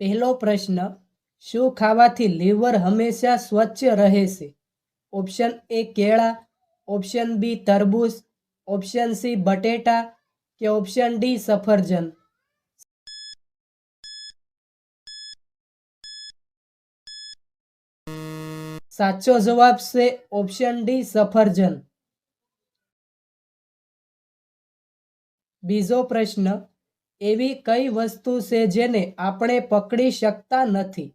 પહેલો પ્રશ્ન, શું ખાવાથી લીવર હંમેશા સ્વચ્છ રહે છે? ઓપ્શન એ કેળા, ઓપ્શન બી તરબૂચ, ઓપ્શન સી બટેટા કે ઓપ્શન ડી સફરજન. સાચો જવાબ છે ઓપ્શન ડી સફરજન. બીજો પ્રશ્ન, એવી કઈ વસ્તુ છે જેને આપણે પકડી શકતા નથી?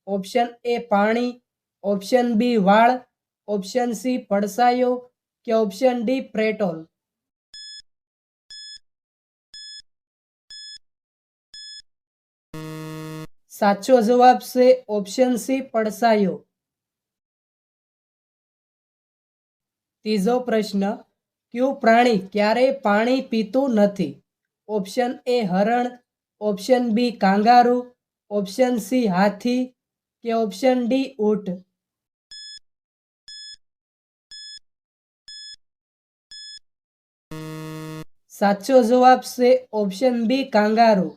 ઓપ્શન એ પાણી, ઓપ્શન બી વાળ, ઓપ્શન સી પડસાયો કે ઓપ્શન ડી પેટ્રોલ. સાચો જવાબ છે ઓપ્શન સી પડસાયો. ત્રીજો પ્રશ્ન, કયું પ્રાણી ક્યારેય પાણી પીતું નથી? ઓપ્શન એ હરણ, option B kangaroo, option C હાથી કે ઓપ્શન ડી ઊંટ. સાચો જવાબ છે ઓપ્શન બી કાંગારૂ.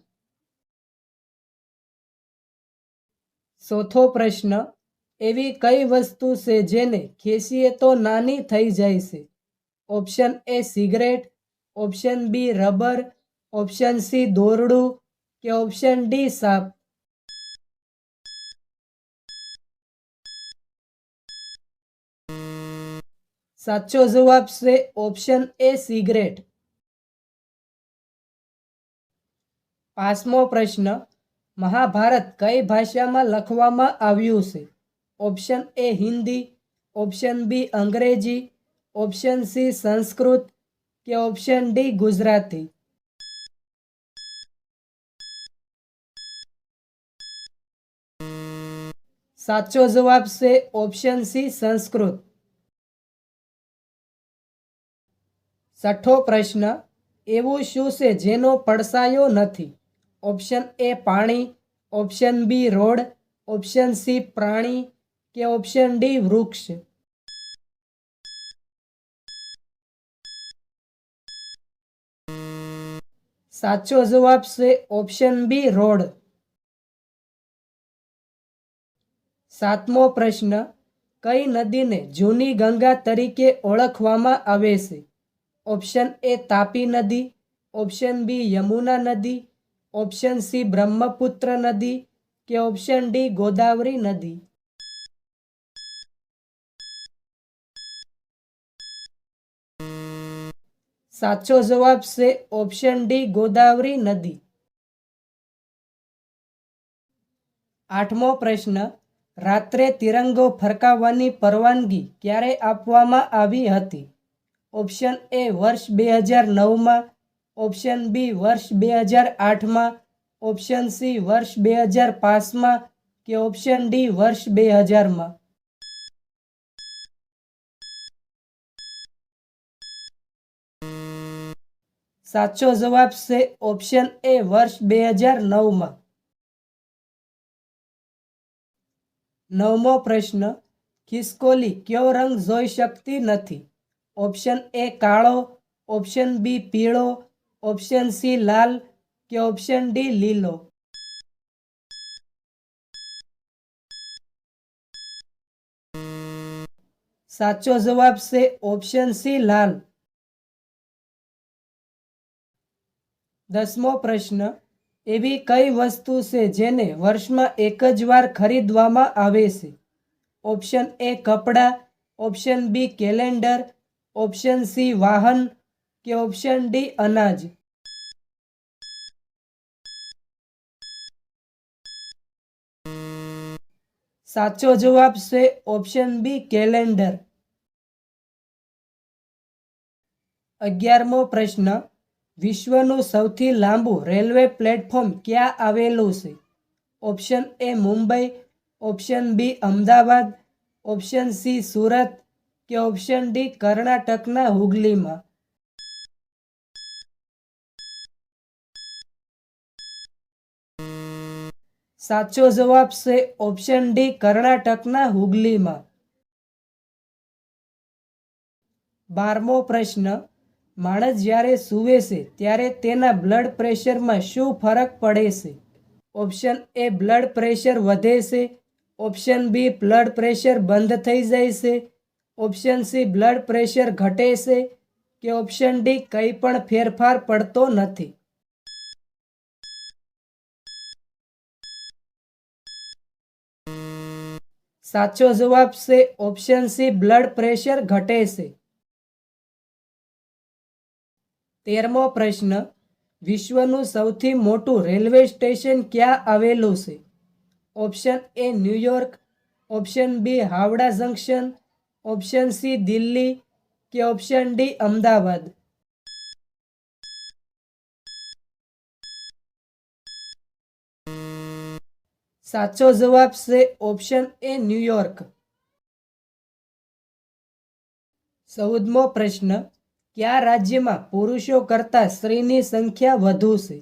ચોથો પ્રશ્ન, એવી કઈ વસ્તુ છે જેને ખેંચીએ તો નાની થઈ જાય છે? Option A cigarette, option B rubber, option C દોરડું કે ઓપ્શન ડી સાપ. સાચો જવાબ છે ઓપ્શન એ સિગરેટ. પાંચમો પ્રશ્ન, મહાભારત કઈ ભાષામાં લખવામાં આવ્યું છે? Option A Hindi, option B અંગ્રેજી, ઓપ્શન સી સંસ્કૃત કે ઓપ્શન ડી ગુજરાતી. સાચો જવાબ છે ઓપ્શન સી સંસ્કૃત. છઠ્ઠો પ્રશ્ન, એવું શું છે જેનો પડસાયો નથી? ઓપ્શન એ પાણી, option B road, option C પ્રાણી કે ઓપ્શન ડી વૃક્ષ. સાચો જવાબ છે ઓપ્શન બી રોડ. સાતમો પ્રશ્ન, કઈ નદીને જૂની ગંગા તરીકે ઓળખવામાં આવે છે? ઓપ્શન એ તાપી નદી, ઓપ્શન બી યમુના નદી, ઓપ્શન સી બ્રહ્મપુત્ર નદી કે ઓપ્શન ડી ગોદાવરી નદી. સાચો જવાબ છે ઓપ્શન ડી ગોદાવરી નદી. આઠમો પ્રશ્ન, રાત્રે તિરંગો ફરકાવવાની પરવાનગી ક્યારે આપવામાં આવી હતી? ઓપ્શન એ વર્ષ 2009માં, ઓપ્શન બી વર્ષ 2008માં, ઓપ્શન સી વર્ષ 2005માં કે ઓપ્શન ડી વર્ષ 2000માં. સાચો જવાબ છે ઓપ્શન એ વર્ષ 2009માં. નવમો પ્રશ્ન, ખિસકોલી કયો રંગ જોઈ શકતી નથી? ઓપ્શન એ કાળો, ઓપ્શન બી પીળો, ઓપ્શન સી લાલ કે ઓપ્શન ડી લીલો. સાચો જવાબ છે ઓપ્શન સી લાલ. દસમો પ્રશ્ન, એવી કઈ વસ્તુ છે જેને વર્ષમાં એક જ વાર ખરીદવામાં આવે છે? ઓપ્શન એ કપડાં, option B calendar, option C વાહન કે ઓપ્શન ડી અનાજ. સાચો જવાબ છે ઓપ્શન બી કેલેન્ડર. 11મો પ્રશ્ન, વિશ્વનું સૌથી લાંબુ રેલવે પ્લેટફોર્મ ક્યાં આવેલું છે? Option A Mumbai, option B Ahmedabad, option C Surat કે ઓપ્શન ડી કર્ણાટકના હુગલીમાં. સાચો જવાબ છે ઓપ્શન ડી કર્ણાટકના હુગલીમાં. 12મો પ્રશ્ન, માણસ જ્યારે સૂવે છે ત્યારે તેના બ્લડ પ્રેશરમાં શું ફરક પડે છે? ઓપ્શન એ બ્લડ પ્રેશર વધે છે, ઓપ્શન બી બ્લડ પ્રેશર બંધ થઈ જાય છે, ઓપ્શન સી બ્લડ પ્રેશર ઘટે છે કે ઓપ્શન ડી કંઈ પણ ફેરફાર પડતો નથી. સાચો જવાબ છે ઓપ્શન સી બ્લડ પ્રેશર ઘટે છે. 13મો પ્રશ્ન, વિશ્વનું સૌથી મોટું રેલવે સ્ટેશન ક્યાં આવેલું છે? Option A New York, option B Howrah junction, option C Delhi કે ઓપ્શન ડી અમદાવાદ. સાચો જવાબ છે ઓપ્શન એ ન્યૂયોર્ક. 14મો પ્રશ્ન, કયા રાજ્યમાં પુરુષો કરતાં સ્ત્રીની સંખ્યા વધુ છે?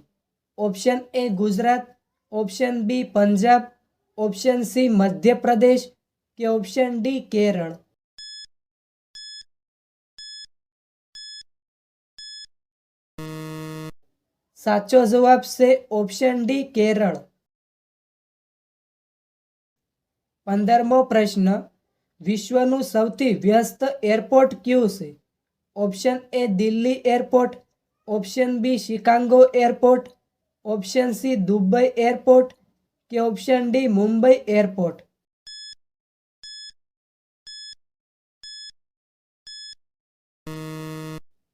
Option A Gujarat, option B Punjab, option C Madhya Pradesh કે ઓપ્શન ડી કેરળ. સાચો જવાબ છે ઓપ્શન ડી કેરળ. 15મો પ્રશ્ન, વિશ્વનું સૌથી વ્યસ્ત એરપોર્ટ કયું છે? Option A Delhi airport, option B Chicago airport, option C Dubai airport કે ઓપ્શન ડી મુંબઈ એરપોર્ટ.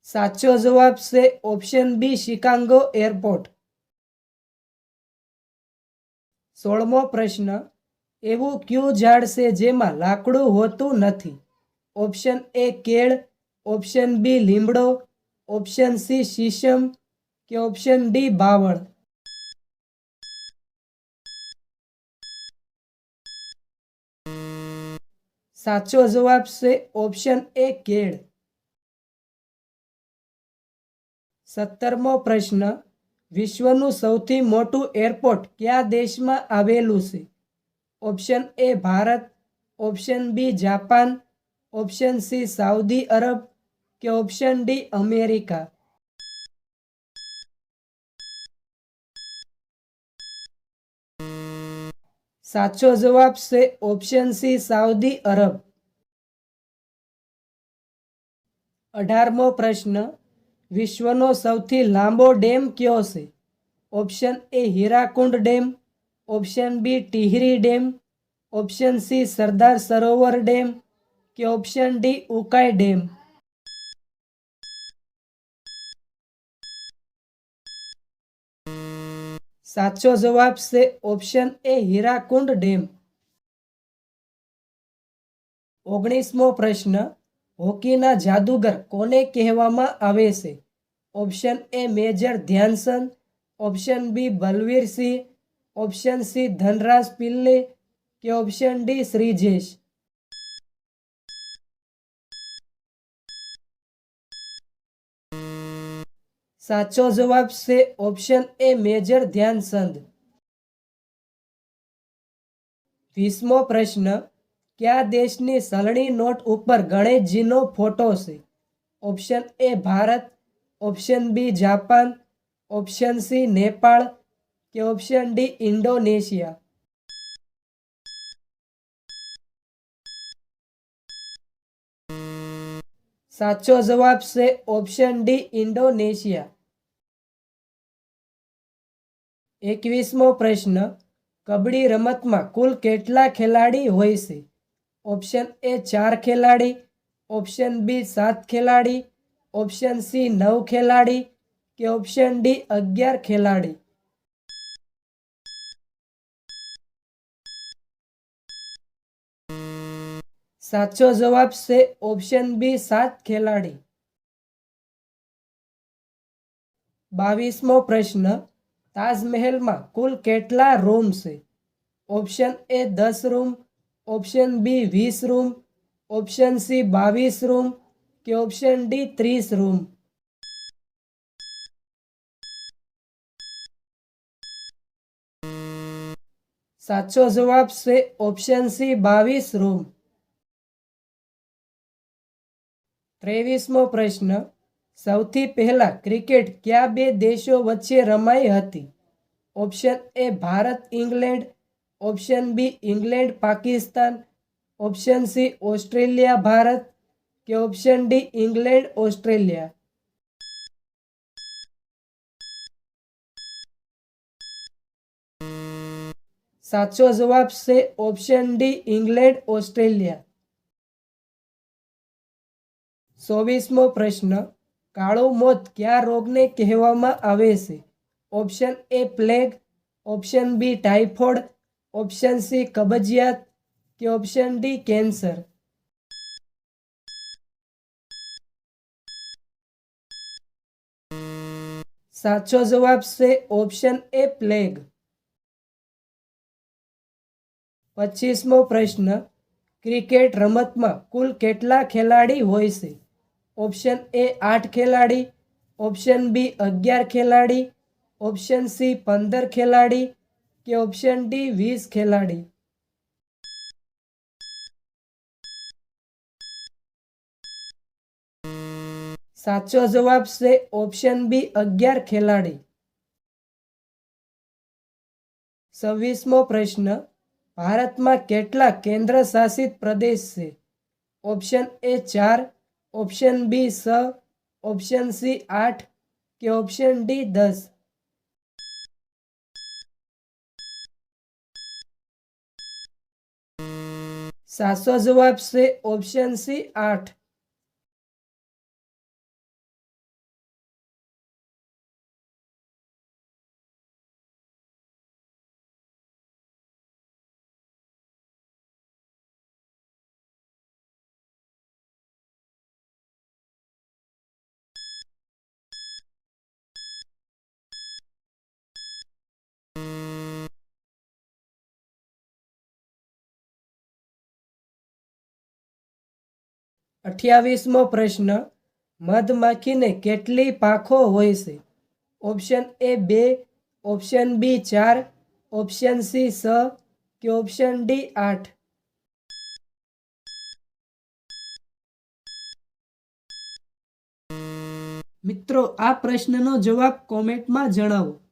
સાચો જવાબ છે ઓપ્શન બી શિકાગો એરપોર્ટ. 16મો પ્રશ્ન, એવું કયું ઝાડ છે જેમાં લાકડું હોતું નથી? ઓપ્શન એ કેળ, ઓપ્શન બી લીમડો, ઓપ્શન સી શીશમ કે ઓપ્શન ડી બાવળ. સાચો જવાબ છે ઓપ્શન એ કેળ. 17મો પ્રશ્ન, વિશ્વનું સૌથી મોટું એરપોર્ટ કયા દેશમાં આવેલું છે? Option A Bharat, option B Japan, option C Saudi Arab કે ઓપ્શન ડી અમેરિકા. સાચો જવાબ છે ઓપ્શન સી સાઉદી અરબ. 18મો પ્રશ્ન, વિશ્વનો સૌથી લાંબો ડેમ કયો છે? Option A Hirakud dam, option B Tehri dam, option C Sardar Sarovar dam કે ઓપ્શન ડી ઉકાઈ ડેમ. સાચો જવાબ છે ઓપ્શન એ હીરાકુંડ ડેમ. 19મો પ્રશ્ન, હોકીના જાદુગર કોને કહેવામાં આવે છે? Option A major Dhyan Chand, option B Balbir Singh, option C Dhanraj Pillay કે ઓપ્શન ડી શ્રીજેશ. સાચો જવાબ છે ઓપ્શન એ મેજર ધ્યાનચંદ. 20મો પ્રશ્ન, કયા દેશની ચલણી નોટ ઉપર ગણેશજીનો ફોટો છે? Option A Bharat, option B Japan, option C Nepal કે ઓપ્શન ડી ઇન્ડોનેશિયા. સાચો જવાબ છે ઓપ્શન ડી ઇન્ડોનેશિયા. 21મો પ્રશ્ન, કબડ્ડી રમતમાં કુલ કેટલા ખેલાડી હોય છે? ઓપ્શન એ 4 ખેલાડી, ઓપ્શન બી 7 ખેલાડી, ઓપ્શન સી 9 ખેલાડી કે ઓપ્શન ડી 11 ખેલાડી. સાચો જવાબ છે ઓપ્શન બી 7 ખેલાડી. 22મો પ્રશ્ન, તાજમહેલમાં કુલ કેટલા રૂમ છે? Option A 10 room, option B 20 room, option C 22 room કે ઓપ્શન ડી 30 રૂમ. સાચો જવાબ છે ઓપ્શન સી 22 રૂમ. 23મો પ્રશ્ન, સૌથી પહેલા ક્રિકેટ કયા બે દેશો વચ્ચે રમાઈ હતી? Option A Bharat England, option B England Pakistan, option C Australia Bharat કે ઓપ્શન ડી ઇંગ્લેન્ડ ઓસ્ટ્રેલિયા. સાચો જવાબ છે ઓપ્શન ડી ઇંગ્લેન્ડ ઓસ્ટ્રેલિયા. 24મો પ્રશ્ન, કાળું મોત કયા રોગને કહેવામાં આવે છે? Option A plague, option B typhoid, option C કબજિયાત કે ઓપ્શન ડી કેન્સર. સાચો જવાબ છે ઓપ્શન એ પ્લેગ. 25મો પ્રશ્ન, ક્રિકેટ રમતમાં કુલ કેટલા ખેલાડી હોય છે? ઓપ્શન એ 8 ખેલાડી, ઓપ્શન બી 11 ખેલાડી, ઓપ્શન સી 15 ખેલાડી કે ઓપ્શન ડી 20 ખેલાડી. સાચો જવાબ છે ઓપ્શન બી 11 ખેલાડી. 26મો પ્રશ્ન, ભારતમાં કેટલા કેન્દ્ર શાસિત પ્રદેશ છે? Option A 4, option B 6, option C 8 કે ઓપ્શન ડી 10. સાચો જવાબ છે ઓપ્શન સી 8. 28મો પ્રશ્ન, મધમાખીને કેટલી પાંખો હોય છે? Option A 2, option B 4, option C 6 કે ઓપ્શન ડી 8. મિત્રો, આ પ્રશ્નનો જવાબ કોમેન્ટમાં જણાવો.